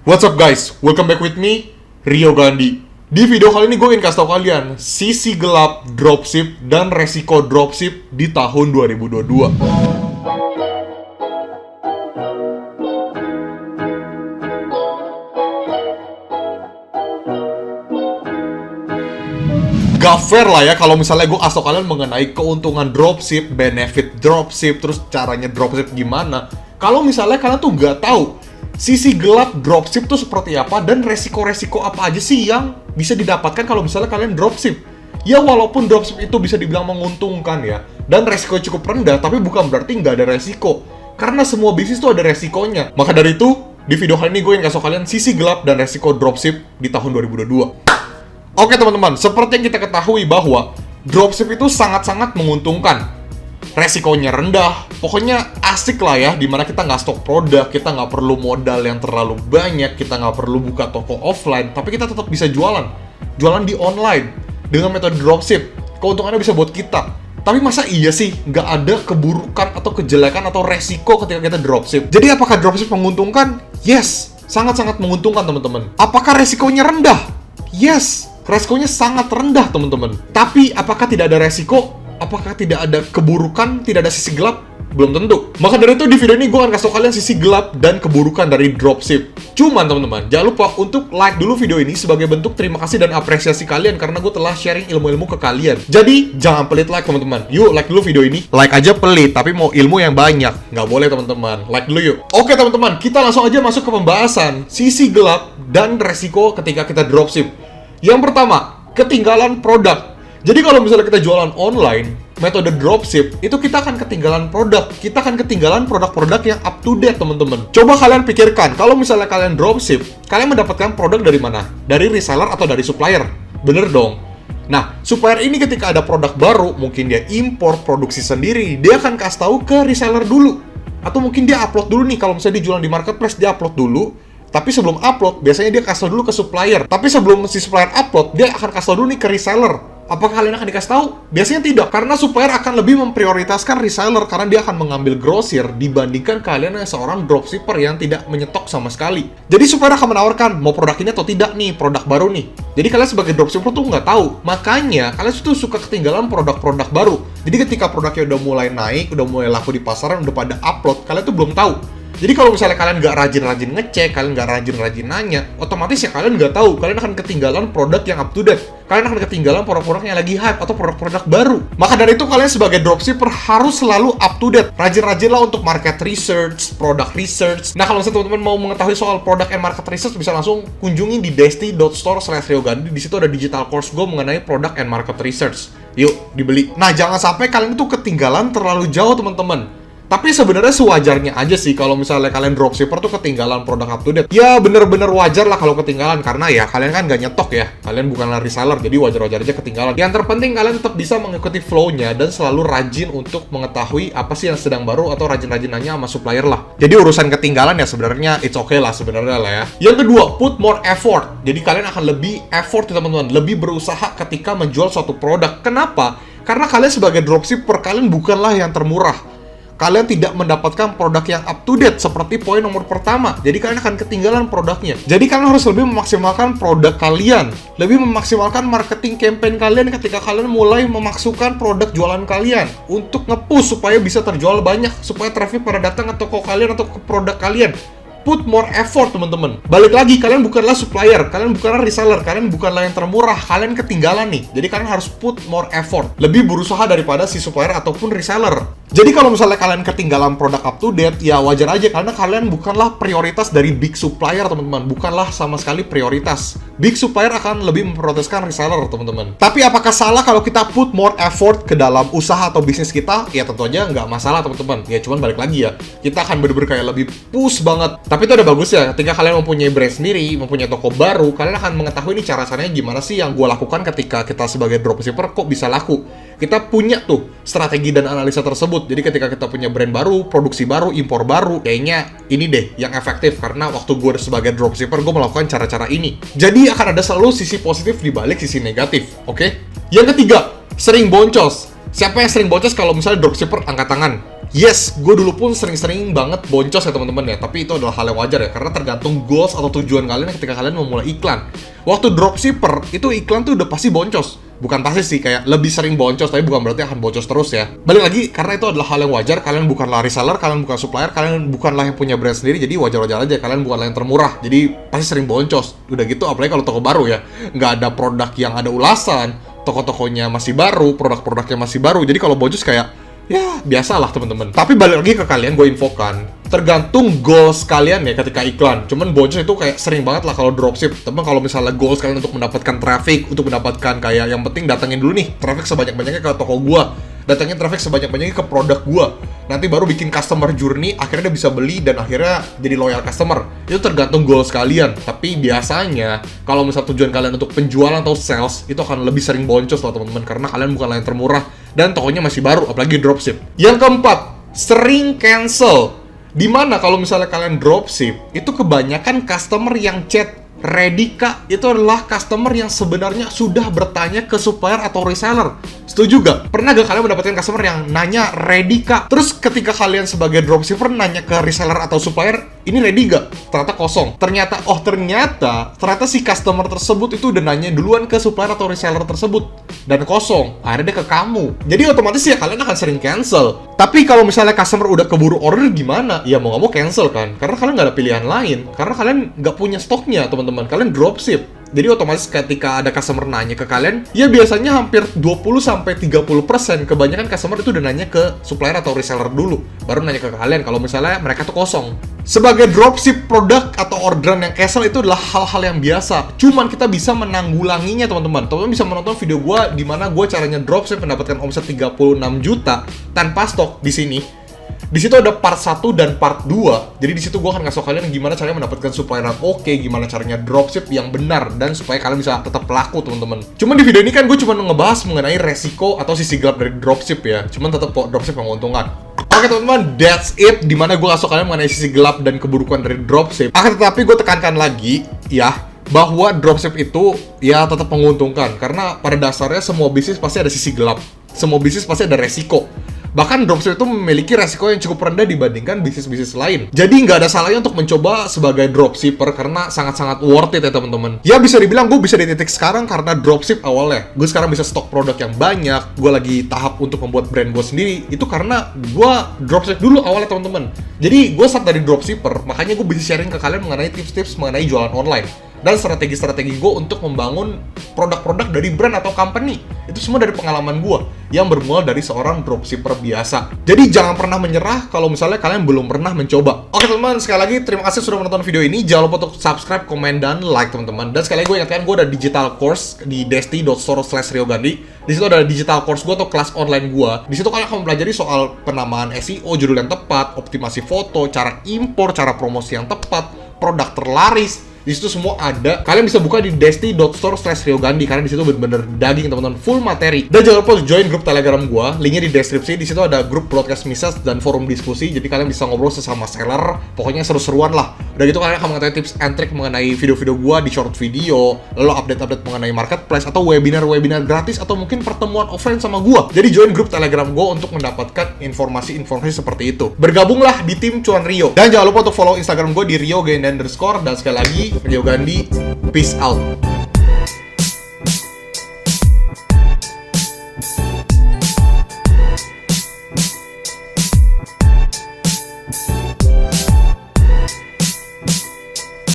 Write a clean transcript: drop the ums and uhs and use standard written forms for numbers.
What's up guys, welcome back with me, Rio Gandhi. Di video kali ini gue ingin kasih tau kalian sisi gelap dropship dan resiko dropship di tahun 2022. Gak fair lah ya kalau misalnya gue kasih tau kalian mengenai keuntungan dropship, benefit dropship, terus caranya dropship gimana. Kalau misalnya kalian tuh gak tahu sisi gelap dropship tuh seperti apa dan resiko-resiko apa aja sih yang bisa didapatkan kalau misalnya kalian dropship. Ya walaupun dropship itu bisa dibilang menguntungkan ya, dan resiko cukup rendah, tapi bukan berarti nggak ada resiko. Karena semua bisnis tuh ada resikonya. Maka dari itu, di video kali ini gue ingin kasih kalian sisi gelap dan resiko dropship di tahun 2022. Oke teman-teman, seperti yang kita ketahui bahwa dropship itu sangat-sangat menguntungkan. Resikonya rendah, pokoknya asik lah ya, dimana kita nggak stok produk, kita nggak perlu modal yang terlalu banyak, kita nggak perlu buka toko offline, tapi kita tetap bisa jualan di online dengan metode dropship. Keuntungannya bisa buat kita. Tapi masa iya sih nggak ada keburukan atau kejelekan atau resiko ketika kita dropship? Jadi apakah dropship menguntungkan? Yes, sangat-sangat menguntungkan teman-teman. Apakah resikonya rendah? Yes, resikonya sangat rendah teman-teman. Tapi apakah tidak ada resiko? Apakah tidak ada keburukan, tidak ada sisi gelap? Belum tentu. Maka dari itu di video ini gue akan kasih tau kalian sisi gelap dan keburukan dari dropship. Cuman teman-teman, jangan lupa untuk like dulu video ini sebagai bentuk terima kasih dan apresiasi kalian karena gue telah sharing ilmu-ilmu ke kalian. Jadi jangan pelit like teman-teman. Yuk like dulu video ini. Like aja pelit, tapi mau ilmu yang banyak. Nggak boleh teman-teman. Like dulu yuk. Oke teman-teman, kita langsung aja masuk ke pembahasan sisi gelap dan resiko ketika kita dropship. Yang pertama, ketinggalan produk. Jadi kalau misalnya kita jualan online, metode dropship, itu kita akan ketinggalan produk. Kita akan ketinggalan produk-produk yang up to date, teman-teman. Coba kalian pikirkan, kalau misalnya kalian dropship, kalian mendapatkan produk dari mana? Dari reseller atau dari supplier? Bener dong? Nah, supplier ini ketika ada produk baru, mungkin dia impor, produksi sendiri, dia akan kasih tahu ke reseller dulu. Atau mungkin dia upload dulu nih, kalau misalnya dijualan di marketplace, dia upload dulu. Tapi sebelum upload, biasanya dia kasih tahu dulu ke supplier. Tapi sebelum si supplier upload, dia akan kasih tahu dulu nih ke reseller. Apakah kalian akan dikasih tahu? Biasanya tidak, karena supplier akan lebih memprioritaskan reseller karena dia akan mengambil grosir dibandingkan kalian yang seorang dropshipper yang tidak menyetok sama sekali. Jadi supplier akan menawarkan mau produk ini atau tidak nih, produk baru nih. Jadi kalian sebagai dropshipper tuh nggak tahu. Makanya kalian tuh suka ketinggalan produk-produk baru. Jadi ketika produknya udah mulai naik, udah mulai laku di pasaran, udah pada upload, kalian tuh belum tahu. Jadi kalau misalnya kalian nggak rajin-rajin ngecek, kalian nggak rajin-rajin nanya, otomatis ya kalian nggak tahu, kalian akan ketinggalan produk yang up to date. Kalian akan ketinggalan produk-produk yang lagi hype atau produk-produk baru. Maka dari itu kalian sebagai dropshipper harus selalu up to date. Rajin-rajinlah untuk market research, product research. Nah kalau misalnya teman-teman mau mengetahui soal product and market research, bisa langsung kunjungi di desti.store/riogandhi. Di situ ada digital course gue mengenai product and market research. Yuk dibeli. Nah jangan sampai kalian itu ketinggalan terlalu jauh teman-teman. Tapi sebenarnya sewajarnya aja sih kalau misalnya kalian dropshipper tuh ketinggalan produk up to date. Ya bener-bener wajar lah kalau ketinggalan, karena ya kalian kan nggak nyetok ya. Kalian bukanlah reseller, jadi wajar-wajar aja ketinggalan. Yang terpenting kalian tetap bisa mengikuti flow-nya dan selalu rajin untuk mengetahui apa sih yang sedang baru atau rajin-rajin nanya sama supplier lah. Jadi urusan ketinggalan ya sebenarnya it's okay lah sebenarnya lah ya. Yang kedua, put more effort. Jadi kalian akan lebih effort teman-teman, lebih berusaha ketika menjual suatu produk. Kenapa? Karena kalian sebagai dropshipper, kalian bukanlah yang termurah. Kalian tidak mendapatkan produk yang up to date seperti poin nomor pertama. Jadi kalian akan ketinggalan produknya. Jadi kalian harus lebih memaksimalkan produk kalian, lebih memaksimalkan marketing campaign kalian ketika kalian mulai memasukkan produk jualan kalian untuk nge-push supaya bisa terjual banyak, supaya traffic pada datang ke toko kalian atau ke produk kalian. Put more effort teman-teman. Balik lagi, kalian bukanlah supplier, kalian bukanlah reseller, kalian bukanlah yang termurah, kalian ketinggalan nih. Jadi kalian harus put more effort, lebih berusaha daripada si supplier ataupun reseller. Jadi kalau misalnya kalian ketinggalan produk up to date, ya wajar aja karena kalian bukanlah prioritas dari big supplier teman-teman, bukanlah sama sekali prioritas. Big supplier akan lebih memprioritaskan reseller teman-teman. Tapi apakah salah kalau kita put more effort ke dalam usaha atau bisnis kita? Ya tentu aja nggak masalah teman-teman. Ya cuman balik lagi ya, kita akan bener-bener kayak lebih push banget. Tapi itu ada bagus ya, ketika kalian mempunyai brand sendiri, mempunyai toko baru, kalian akan mengetahui nih cara-caranya gimana sih yang gue lakukan ketika kita sebagai dropshipper kok bisa laku. Kita punya tuh strategi dan analisa tersebut. Jadi ketika kita punya brand baru, produksi baru, impor baru, kayaknya ini deh yang efektif karena waktu gue sebagai dropshipper gue melakukan cara-cara ini. Jadi akan ada selalu sisi positif di balik sisi negatif, oke? Yang ketiga, sering boncos. Siapa yang sering boncos kalau misalnya dropshipper angkat tangan? Yes, gue dulu pun sering-sering banget boncos ya teman-teman ya. Tapi itu adalah hal yang wajar ya, karena tergantung goals atau tujuan kalian ketika kalian memulai iklan. Waktu dropshipper, itu iklan tuh udah pasti boncos. Bukan pasti sih, kayak lebih sering boncos, tapi bukan berarti akan boncos terus ya. Balik lagi, karena itu adalah hal yang wajar. Kalian bukanlah reseller, kalian bukan supplier, kalian bukanlah yang punya brand sendiri. Jadi wajar-wajar aja, kalian bukanlah yang termurah. Jadi pasti sering boncos. Udah gitu, apalagi kalau toko baru ya, nggak ada produk yang ada ulasan, toko-tokonya masih baru, produk-produknya masih baru. Jadi kalau boncos kayak ya, biasalah teman-teman. Tapi balik lagi ke kalian, gue infokan. Tergantung goals kalian ya ketika iklan. Cuman boncos itu kayak sering banget lah kalau dropship. Teman kalau misalnya goals kalian untuk mendapatkan traffic, untuk mendapatkan kayak yang penting datengin dulu nih traffic sebanyak-banyaknya ke toko gua. Datangin traffic sebanyak-banyaknya ke produk gua. Nanti baru bikin customer journey, akhirnya dia bisa beli dan akhirnya jadi loyal customer. Itu tergantung goals kalian. Tapi biasanya kalau misal tujuan kalian untuk penjualan atau sales, itu akan lebih sering boncos lah teman-teman, karena kalian bukanlah yang termurah dan tokonya masih baru, apalagi dropship. Yang keempat, sering cancel. Dimana kalau misalnya kalian dropship, itu kebanyakan customer yang chat ready kak, itu adalah customer yang sebenarnya sudah bertanya ke supplier atau reseller. Setuju gak? Pernah gak kalian mendapatkan customer yang nanya ready kak? Terus ketika kalian sebagai dropshipper nanya ke reseller atau supplier, ini ready gak? Ternyata kosong. Ternyata si customer tersebut itu udah nanya duluan ke supplier atau reseller tersebut dan kosong. Akhirnya dia ke kamu. Jadi otomatis ya kalian akan sering cancel. Tapi kalau misalnya customer udah keburu order gimana? Ya mau gak mau cancel kan? Karena kalian nggak ada pilihan lain. Karena kalian nggak punya stoknya teman-teman. Kalian dropship. Jadi otomatis ketika ada customer nanya ke kalian, ya biasanya hampir 20-30% kebanyakan customer itu udah nanya ke supplier atau reseller dulu, baru nanya ke kalian kalau misalnya mereka tuh kosong. Sebagai dropship produk atau orderan yang cancel itu adalah hal-hal yang biasa. Cuman kita bisa menanggulanginya teman-teman. Teman-teman bisa menonton video gue di mana gue caranya dropship mendapatkan omset 36 juta tanpa stok di sini. Di situ ada part 1 dan part 2. Jadi di situ gue akan ngasih kalian gimana caranya mendapatkan supplier yang oke, gimana caranya dropship yang benar, dan supaya kalian bisa tetap laku teman-teman. Cuman di video ini kan gue cuma ngebahas mengenai resiko atau sisi gelap dari dropship ya. Cuman tetap kok dropship yang menguntungkan. Oke teman-teman, that's it. Dimana gue ngasih kalian mengenai sisi gelap dan keburukan dari dropship. Akan tetapi gue tekankan lagi ya, bahwa dropship itu ya tetap menguntungkan. Karena pada dasarnya semua bisnis pasti ada sisi gelap. Semua bisnis pasti ada resiko. Bahkan dropship itu memiliki resiko yang cukup rendah dibandingkan bisnis-bisnis lain. Jadi nggak ada salahnya untuk mencoba sebagai dropshipper karena sangat-sangat worth it ya teman-teman. Ya bisa dibilang gue bisa di titik sekarang karena dropship awalnya. Gue sekarang bisa stok produk yang banyak. Gue lagi tahap untuk membuat brand gue sendiri. Itu karena gue dropship dulu awalnya teman-teman. Jadi gue start dari dropshipper. Makanya gue bisa sharing ke kalian mengenai tips-tips mengenai jualan online. Dan strategi-strategi gue untuk membangun produk-produk dari brand atau company. Itu semua dari pengalaman gue yang bermula dari seorang dropshipper biasa. Jadi jangan pernah menyerah kalau misalnya kalian belum pernah mencoba. Oke teman-teman, sekali lagi terima kasih sudah menonton video ini. Jangan lupa untuk subscribe, komen, dan like teman-teman. Dan sekali lagi gue ingatkan, gue ada digital course di desti.store/riogandhi. Di situ ada digital course gue atau kelas online gue. Di situ kalian akan mempelajari soal penamaan SEO, judul yang tepat, optimasi foto, cara impor, cara promosi yang tepat, produk terlaris. Di situ semua ada. Kalian bisa buka di desti.store/riogandhi karena di situ bener-bener daging teman-teman, full materi. Dan jangan lupa join grup Telegram gua, linknya di deskripsi. Di situ ada grup broadcast misas dan forum diskusi. Jadi kalian bisa ngobrol sesama seller. Pokoknya seru-seruan lah. Udah gitu kalian akan mengetahui tips and trick mengenai video-video gua di short video, lalu update-update mengenai marketplace atau webinar-webinar gratis atau mungkin pertemuan offline sama gua. Jadi join grup Telegram gua untuk mendapatkan informasi-informasi seperti itu. Bergabunglah di tim Cuan Rio. Dan jangan lupa untuk follow Instagram gua di riogandhi_. Dan sekali lagi, Rio Gandhi, peace out.